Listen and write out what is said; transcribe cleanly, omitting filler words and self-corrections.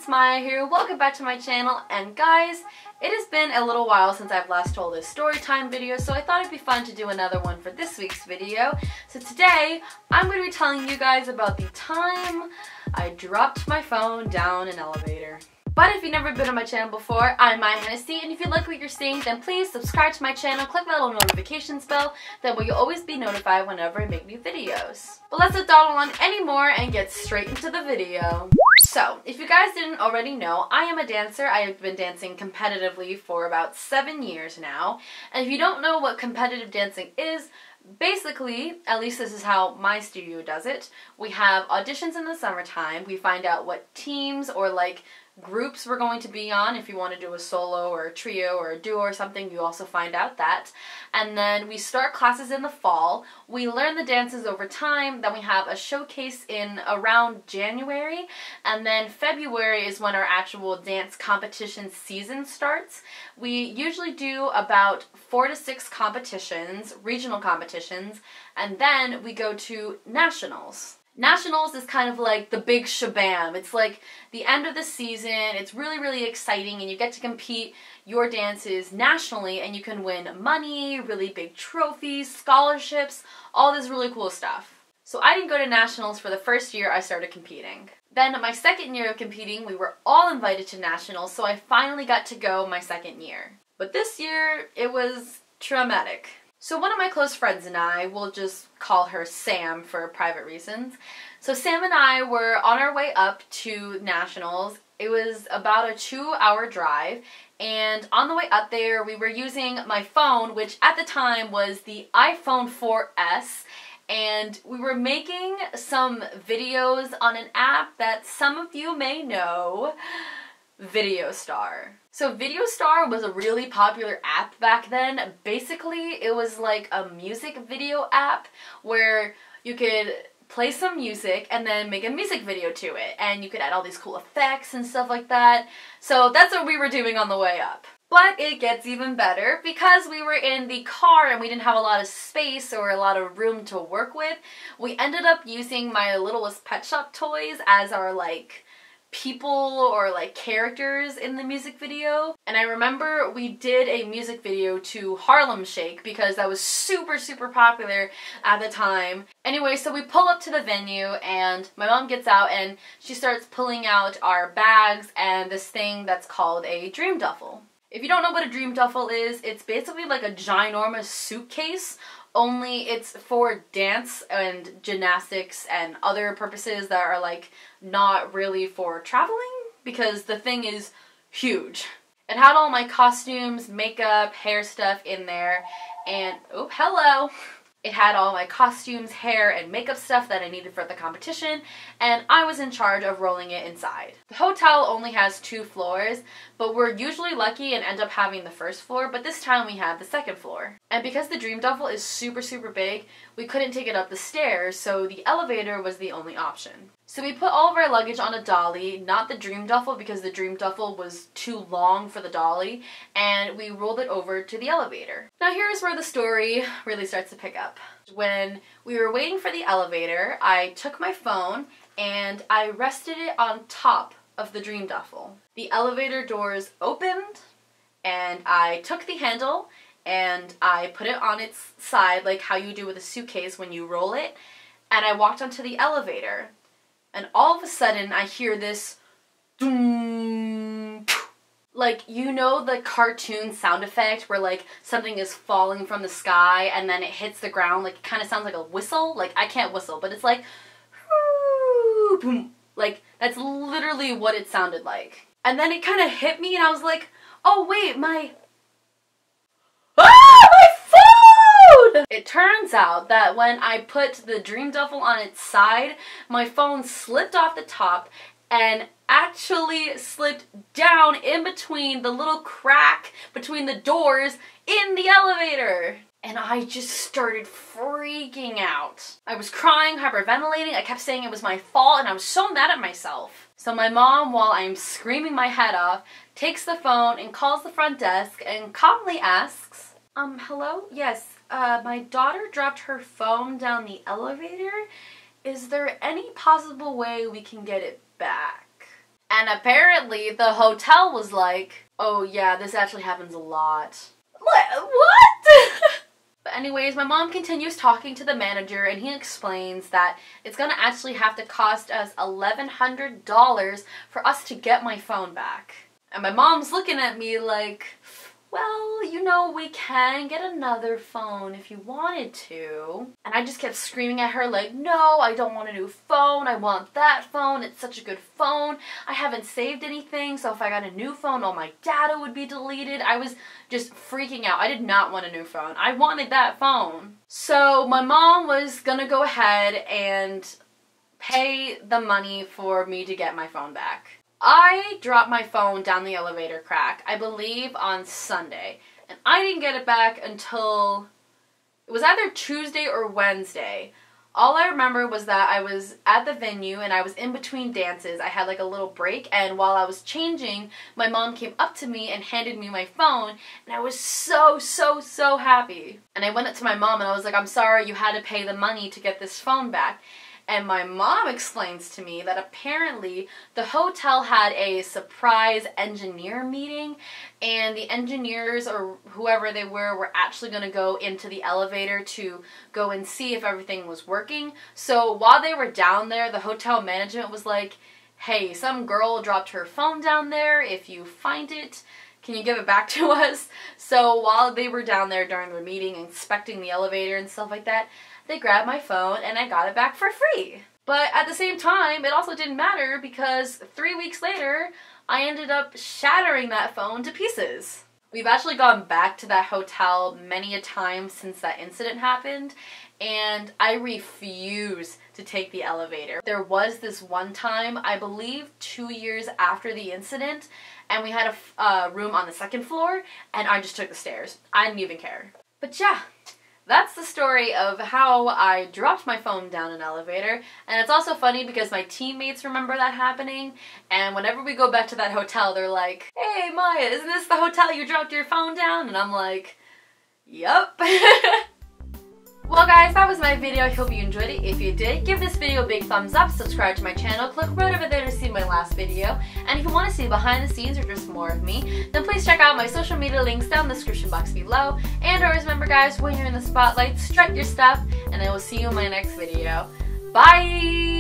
it's Maya here. Welcome back to my channel, and guys, it has been a little while since I've last told a story time video, so I thought it'd be fun to do another one for this week's video. So today, I'm going to be telling you guys about the time I dropped my phone down an elevator. But if you've never been on my channel before, I'm MayaHennessey, and if you like what you're seeing, then please subscribe to my channel, click that little notifications bell, that way you'll always be notified whenever I make new videos. But let's not dawdle on anymore and get straight into the video. So, if you guys didn't already know, I am a dancer. I have been dancing competitively for about 7 years now, and if you don't know what competitive dancing is, basically, at least this is how my studio does it, we have auditions in the summertime. We find out what teams or groups we're going to be on. If you want to do a solo or a trio or a duo or something, you also find out that. And then we start classes in the fall. We learn the dances over time. Then we have a showcase in around January. And then February is when our actual dance competition season starts. We usually do about 4 to 6 competitions, regional competitions, and then we go to nationals. Nationals is kind of like the big shabam. It's like the end of the season. It's really, really exciting, and you get to compete your dances nationally, and you can win money, really big trophies, scholarships, all this really cool stuff. So I didn't go to nationals for the first year I started competing. Then my second year of competing, we were all invited to nationals, so I finally got to go my second year. But this year, it was traumatic. So one of my close friends and I, we'll just call her Sam for private reasons. So Sam and I were on our way up to nationals. It was about a 2-hour drive, and on the way up there we were using my phone, which at the time was the iPhone 4S, and we were making some videos on an app that some of you may know, VideoStar. So VideoStar was a really popular app back then. Basically, it was like a music video app where you could play some music and then make a music video to it, and you could add all these cool effects and stuff like that. So that's what we were doing on the way up. But it gets even better because we were in the car and we didn't have a lot of space or a lot of room to work with. We ended up using my littlest Pet Shop toys as our people or characters in the music video. And I remember we did a music video to Harlem Shake because that was super, super popular at the time. Anyway, so we pull up to the venue and my mom gets out and she starts pulling out our bags and this thing that's called a dream duffel. If you don't know what a dream duffel is, it's basically like a ginormous suitcase, only it's for dance and gymnastics and other purposes that are not really for traveling, because the thing is huge. It had all my costumes, makeup, hair stuff in there, and oh, hello! It had all my costumes, hair, and makeup stuff that I needed for the competition, and I was in charge of rolling it inside. The hotel only has 2 floors, but we're usually lucky and end up having the first floor, but this time we had the second floor. And because the dream duffel is super, super big, we couldn't take it up the stairs, so the elevator was the only option. So we put all of our luggage on a dolly, not the dream duffel because the dream duffel was too long for the dolly, and we rolled it over to the elevator. Now here's where the story really starts to pick up. When we were waiting for the elevator, I took my phone and I rested it on top of the dream duffel. The elevator doors opened and I took the handle and I put it on its side like how you do with a suitcase when you roll it, and I walked onto the elevator. And all of a sudden, I hear this doom, you know the cartoon sound effect where something is falling from the sky and then it hits the ground, it kind of sounds like a whistle. I can't whistle, but it's boom. That's literally what it sounded like. And then it kind of hit me and I was like, oh wait, my phone! It turns out that when I put the dream duffel on its side, my phone slipped off the top and actually slipped down in between the little crack between the doors in the elevator. And I just started freaking out. I was crying, hyperventilating, I kept saying it was my fault, and I was so mad at myself. So my mom, while I'm screaming my head off, takes the phone and calls the front desk and calmly asks, hello? Yes, my daughter dropped her phone down the elevator. Is there any possible way we can get it back? And apparently the hotel was like, oh yeah, this actually happens a lot. What? But anyways, my mom continues talking to the manager and he explains that it's gonna actually have to cost us $1,100 for us to get my phone back. And my mom's looking at me like, well, you know, we can get another phone if you wanted to. And I just kept screaming at her like, no, I don't want a new phone. I want that phone. It's such a good phone. I haven't saved anything, so if I got a new phone, all my data would be deleted. I was just freaking out. I did not want a new phone. I wanted that phone. So my mom was gonna go ahead and pay the money for me to get my phone back. I dropped my phone down the elevator crack, I believe on Sunday, and I didn't get it back until, it was either Tuesday or Wednesday. All I remember was that I was at the venue and I was in between dances. I had like a little break, and while I was changing, my mom came up to me and handed me my phone, and I was so happy. And I went up to my mom and I was like, I'm sorry, you had to pay the money to get this phone back. And my mom explains to me that apparently the hotel had a surprise engineer meeting, and the engineers or whoever they were actually going to go into the elevator to go and see if everything was working. So while they were down there, the hotel management was like, hey, some girl dropped her phone down there. If you find it, can you give it back to us? So while they were down there during their meeting, inspecting the elevator and stuff like that, they grabbed my phone and I got it back for free. But at the same time, it also didn't matter because 3 weeks later, I ended up shattering that phone to pieces. We've actually gone back to that hotel many a time since that incident happened, and I refuse to take the elevator. There was this one time, I believe 2 years after the incident, and we had a room on the second floor, and I just took the stairs. I didn't even care. But yeah. That's the story of how I dropped my phone down an elevator, and it's also funny because my teammates remember that happening, and whenever we go back to that hotel, they're like, hey Maya, isn't this the hotel you dropped your phone down? And I'm like, yup. Well guys, that was my video. I hope you enjoyed it. If you did, give this video a big thumbs up, subscribe to my channel, click right over there to see my last video, and if you want to see behind the scenes or just more of me, then please check out my social media links down in the description box below. And always remember guys, when you're in the spotlight, strut your stuff, and I will see you in my next video. Bye!